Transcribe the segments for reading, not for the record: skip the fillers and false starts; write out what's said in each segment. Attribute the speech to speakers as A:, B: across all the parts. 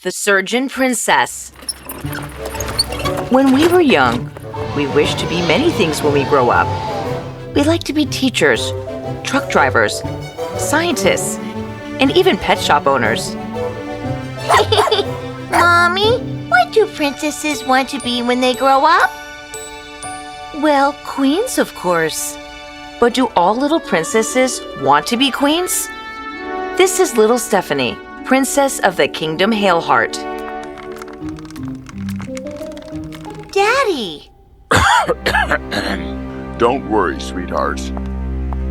A: The Surgeon Princess. When we were young, we wished to be many things when we grow up. We like to be teachers, truck drivers, scientists, and even pet shop owners.
B: Mommy, what do princesses want to be when they grow up?
A: Well, queens, of course. But do all little princesses want to be queens? This is little Stephanie, princess of the Kingdom Hailheart.
B: Daddy!
C: Don't worry, sweethearts.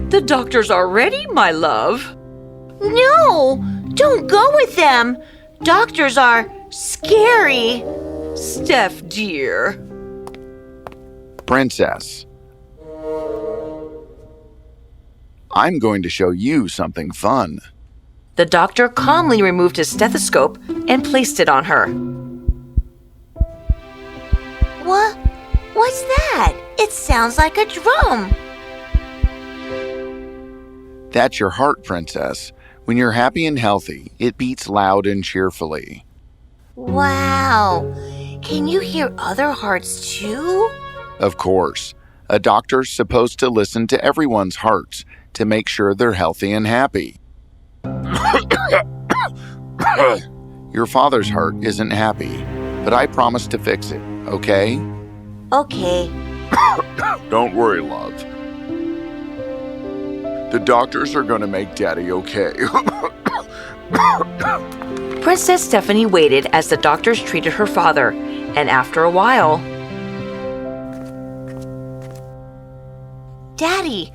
A: The doctors are ready, my love.
B: No! Don't go with them! Doctors are scary.
A: Steph, dear.
C: Princess. I'm going to show you something fun.
A: The doctor calmly removed his stethoscope and placed it on her.
B: What's that? It sounds like a drum.
C: That's your heart, Princess. When you're happy and healthy, it beats loud and cheerfully.
B: Wow. Can you hear other hearts too?
C: Of course. A doctor's supposed to listen to everyone's hearts to make sure they're healthy and happy. Your father's heart isn't happy, but I promise to fix it, okay?
B: Okay.
C: Don't worry, love. The doctors are going to make Daddy okay.
A: Princess Stephanie waited as the doctors treated her father, and after a while...
B: Daddy,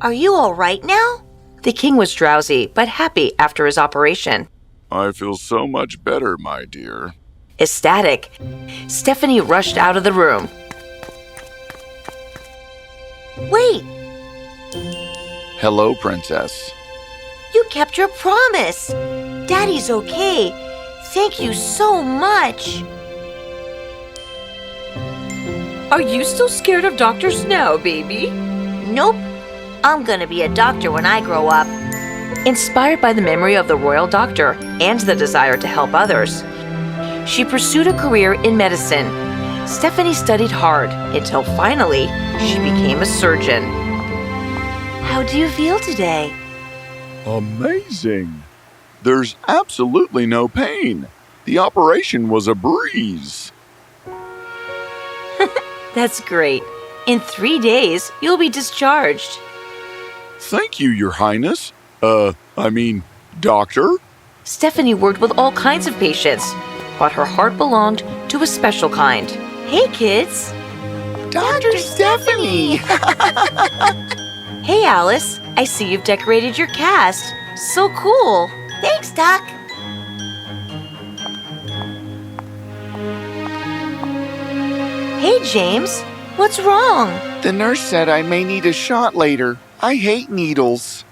B: are you all right now?
A: The king was drowsy but happy after his operation.
C: I feel so much better, my dear.
A: Ecstatic, Stephanie rushed out of the room.
B: Wait,
C: Hello, Princess.
B: you kept your promise. Daddy's okay. Thank you so much.
A: Are you still scared of doctors now, baby?
B: Nope. I'm gonna be a doctor when I grow up.
A: Inspired by the memory of the royal doctor and the desire to help others, she pursued a career in medicine. Stephanie studied hard until finally she became a surgeon. How do you feel today?
C: Amazing. There's absolutely no pain. The operation was a breeze.
A: That's great. In 3 days, you'll be discharged.
C: Thank you, Your Highness. Doctor?
A: Stephanie worked with all kinds of patients, but her heart belonged to a special kind. Hey, kids.
B: Dr. Stephanie!
A: Hey, Alice. I see you've decorated your cast. So cool.
B: Thanks, Doc.
A: Hey, James. What's wrong?
C: The nurse said I may need a shot later. I hate needles.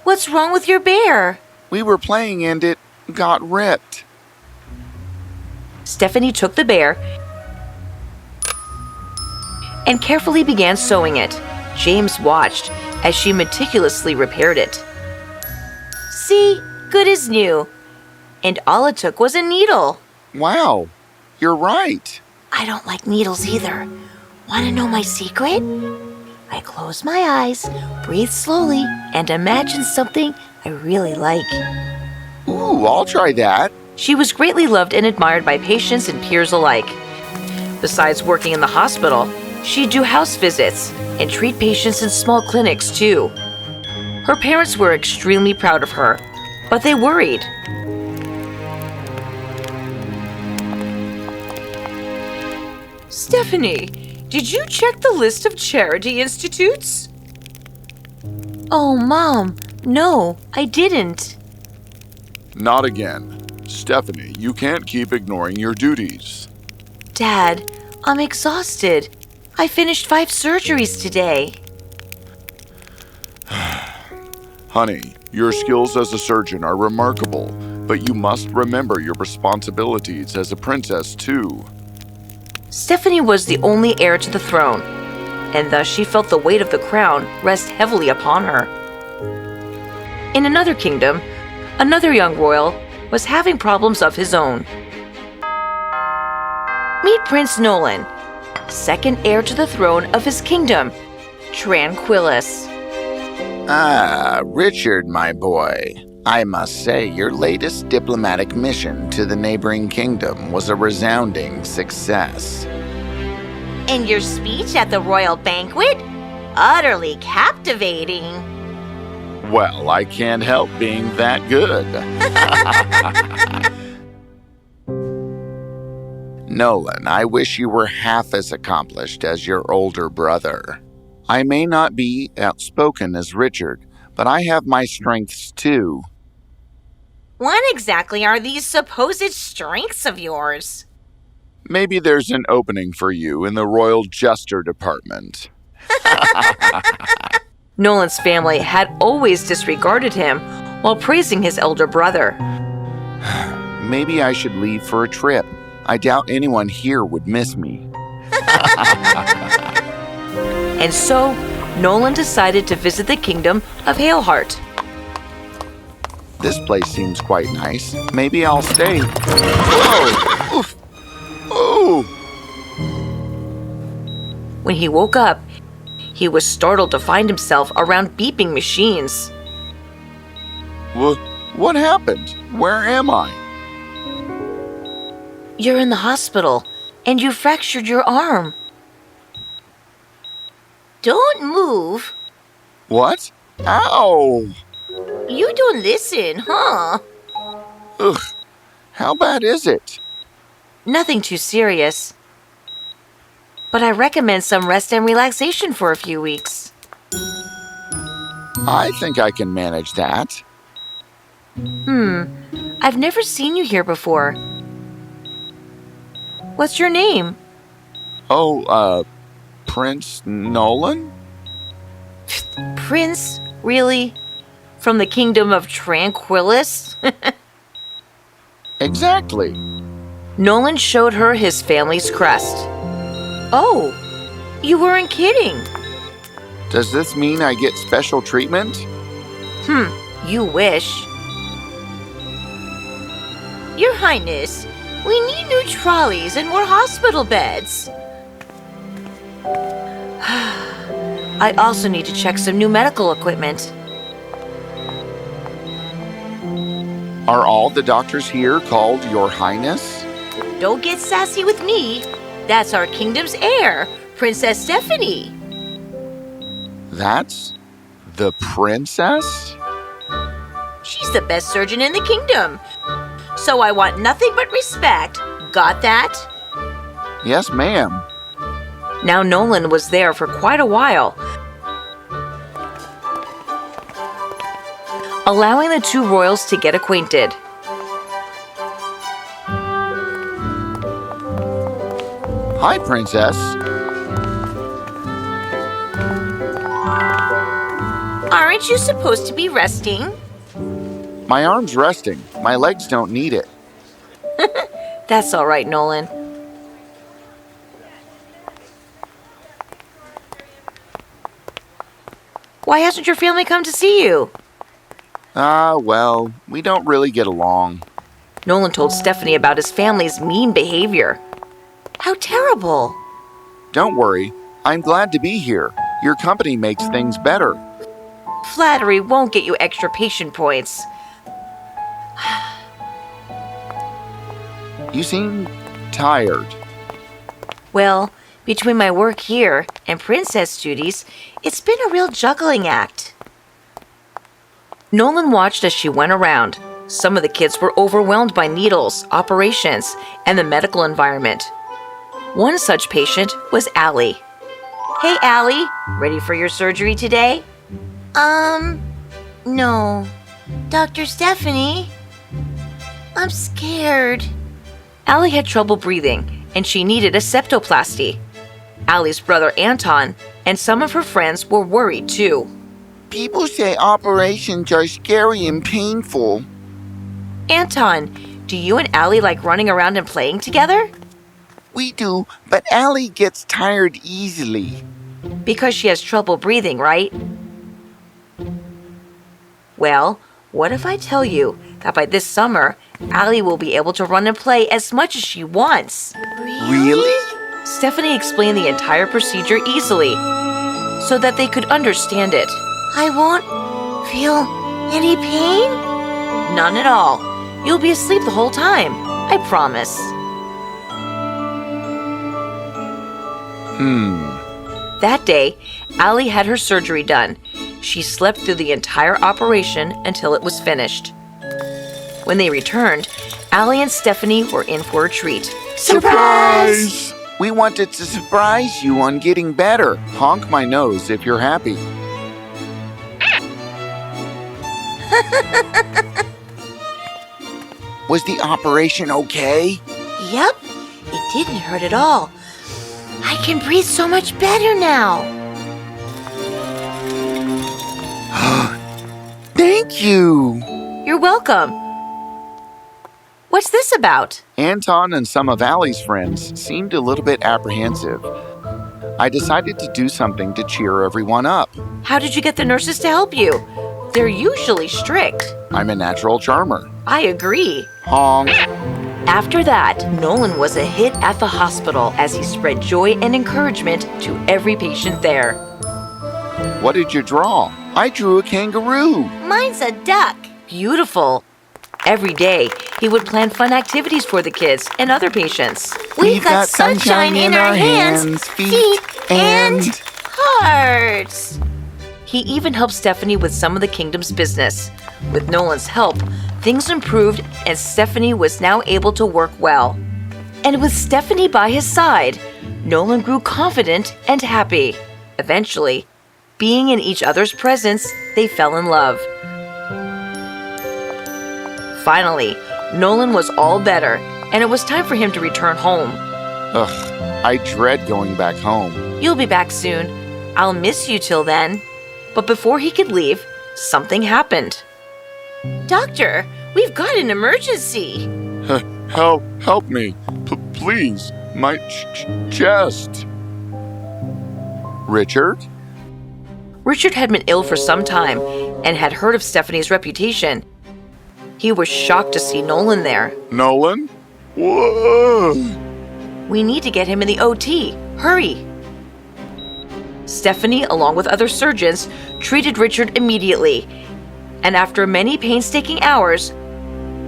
A: What's wrong with your bear?
C: We were playing and it got ripped.
A: Stephanie took the bear and carefully began sewing it. James watched as she meticulously repaired it. See, good as new. And all it took was a needle.
C: Wow, you're right.
B: I don't like needles either. Want to know my secret? I close my eyes, breathe slowly, and imagine something I really like.
C: Ooh, I'll try that.
A: She was greatly loved and admired by patients and peers alike. Besides working in the hospital, she'd do house visits and treat patients in small clinics too. Her parents were extremely proud of her, but they worried. Stephanie, did you check the list of charity institutes? Oh, Mom, no, I didn't.
C: Not again. Stephanie, you can't keep ignoring your duties.
A: Dad, I'm exhausted. I finished 5 surgeries today.
C: Honey, your skills as a surgeon are remarkable, but you must remember your responsibilities as a princess too.
A: Stephanie was the only heir to the throne, and thus she felt the weight of the crown rest heavily upon her. In another kingdom, another young royal was having problems of his own. Meet Prince Nolan, second heir to the throne of his kingdom, Tranquillus.
D: Ah, Richard, my boy. I must say your latest diplomatic mission to the neighboring kingdom was a resounding success.
B: And your speech at the royal banquet? Utterly captivating.
C: Well, I can't help being that good.
D: Nolan, I wish you were half as accomplished as your older brother. I may not be outspoken as Richard, but I have my strengths too.
B: What exactly are these supposed strengths of yours?
C: Maybe there's an opening for you in the royal jester department.
A: Nolan's family had always disregarded him while praising his elder brother.
D: Maybe I should leave for a trip. I doubt anyone here would miss me.
A: And so, Nolan decided to visit the kingdom of Haleheart.
D: This place seems quite nice. Maybe I'll stay. Whoa! Oof! Oh!
A: When he woke up, he was startled to find himself around beeping machines.
C: What happened? Where am I?
B: You're in the hospital, and you fractured your arm. Don't move.
C: What? Ow!
B: You don't listen, huh?
C: Ugh, how bad is it?
A: Nothing too serious. But I recommend some rest and relaxation for a few weeks.
C: I think I can manage that.
A: I've never seen you here before. What's your name?
C: Oh, Prince Nolan?
A: Prince? Really? From the kingdom of Tranquillus?
C: Exactly.
A: Nolan showed her his family's crest. Oh, you weren't kidding.
C: Does this mean I get special treatment?
A: You wish.
B: Your Highness, we need new trolleys and more hospital beds.
A: I also need to check some new medical equipment.
C: Are all the doctors here called Your Highness?
B: Don't get sassy with me. That's our kingdom's heir, Princess Stephanie.
C: That's the princess?
B: She's the best surgeon in the kingdom. So I want nothing but respect. Got that?
C: Yes, ma'am.
A: Now Nolan was there for quite a while, allowing the two royals to get acquainted.
C: Hi, princess.
B: Aren't you supposed to be resting?
C: My arm's resting. My legs don't need it.
A: That's all right, Nolan. Why hasn't your family come to see you?
C: Well, we don't really get along.
A: Nolan told Stephanie about his family's mean behavior.
B: How terrible.
C: Don't worry. I'm glad to be here. Your company makes things better.
A: Flattery won't get you extra patient points.
C: You seem tired.
A: Well, between my work here and princess duties, it's been a real juggling act. Nolan watched as she went around. Some of the kids were overwhelmed by needles, operations, and the medical environment. One such patient was Allie. Hey, Allie, ready for your surgery today?
B: No. Dr. Stephanie? I'm scared.
A: Allie had trouble breathing, and she needed a septoplasty. Allie's brother Anton and some of her friends were worried too.
D: People say operations are scary and painful.
A: Anton, do you and Allie like running around and playing together?
D: We do, but Allie gets tired easily.
A: Because she has trouble breathing, right? Well, What if I tell you that by this summer, Allie will be able to run and play as much as she wants?
D: Really?
A: Stephanie explained the entire procedure easily so that they could understand it.
B: I won't feel any pain?
A: None at all. You'll be asleep the whole time. I promise. That day, Allie had her surgery done. She slept through the entire operation until it was finished. When they returned, Allie and Stephanie were in for a treat.
B: Surprise!
D: We wanted to surprise you on getting better. Honk my nose if you're happy. Was the operation okay?
B: Yep, it didn't hurt at all. I can breathe so much better now.
D: Thank you!
A: You're welcome. What's this about?
D: Anton and some of Allie's friends seemed a little bit apprehensive. I decided to do something to cheer everyone up.
A: How did you get the nurses to help you? They're usually strict.
D: I'm a natural charmer.
A: I agree.
D: Honk.
A: After that, Nolan was a hit at the hospital as he spread joy and encouragement to every patient there.
D: What did you draw? I drew a kangaroo.
B: Mine's a duck.
A: Beautiful. Every day, he would plan fun activities for the kids and other patients.
B: We've got sunshine in our hands, feet, and
A: hearts. He even helped Stephanie with some of the kingdom's business. With Nolan's help, things improved and Stephanie was now able to work well. And with Stephanie by his side, Nolan grew confident and happy. Eventually, being in each other's presence, they fell in love. Finally, Nolan was all better, and it was time for him to return home.
D: Ugh, I dread going back home.
A: You'll be back soon. I'll miss you till then. But before he could leave, something happened.
B: Doctor, we've got an emergency.
C: Help me, please. My chest.
D: Richard?
A: Richard had been ill for some time and had heard of Stephanie's reputation. He was shocked to see Nolan there.
C: Nolan? Whoa!
A: We need to get him in the OT. Hurry! Stephanie, along with other surgeons, treated Richard immediately. And after many painstaking hours,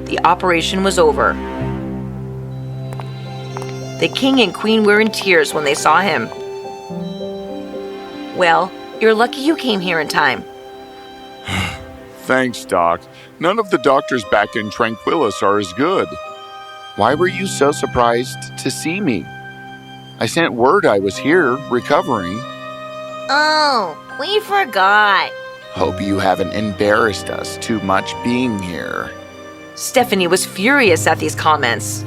A: the operation was over. The king and queen were in tears when they saw him. Well, you're lucky you came here in time.
C: Thanks, Doc. None of the doctors back in Tranquilis are as good.
D: Why were you so surprised to see me? I sent word I was here, recovering.
B: Oh, we forgot.
D: Hope you haven't embarrassed us too much being here.
A: Stephanie was furious at these comments.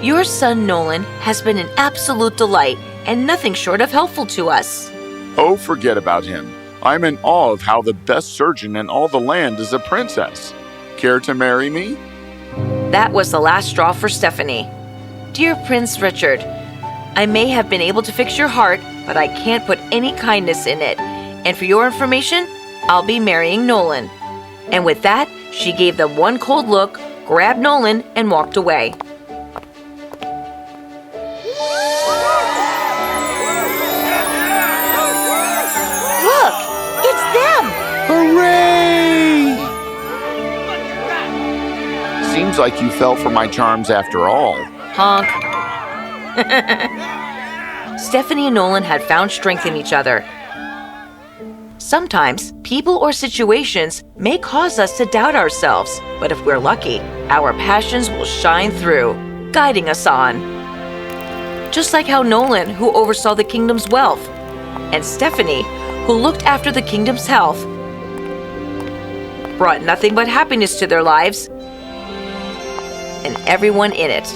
A: Your son Nolan has been an absolute delight and nothing short of helpful to us.
C: Oh, forget about him. I'm in awe of how the best surgeon in all the land is a princess. Care to marry me?
A: That was the last straw for Stephanie. Dear Prince Richard, I may have been able to fix your heart, but I can't put any kindness in it. And for your information, I'll be marrying Nolan. And with that, she gave them one cold look, grabbed Nolan, and walked away.
B: Look, it's them.
D: Hooray! Seems like you fell for my charms after all.
A: Honk. Stephanie and Nolan had found strength in each other. Sometimes, people or situations may cause us to doubt ourselves, but if we're lucky, our passions will shine through, guiding us on. Just like how Nolan, who oversaw the kingdom's wealth, and Stephanie, who looked after the kingdom's health, brought nothing but happiness to their lives and everyone in it.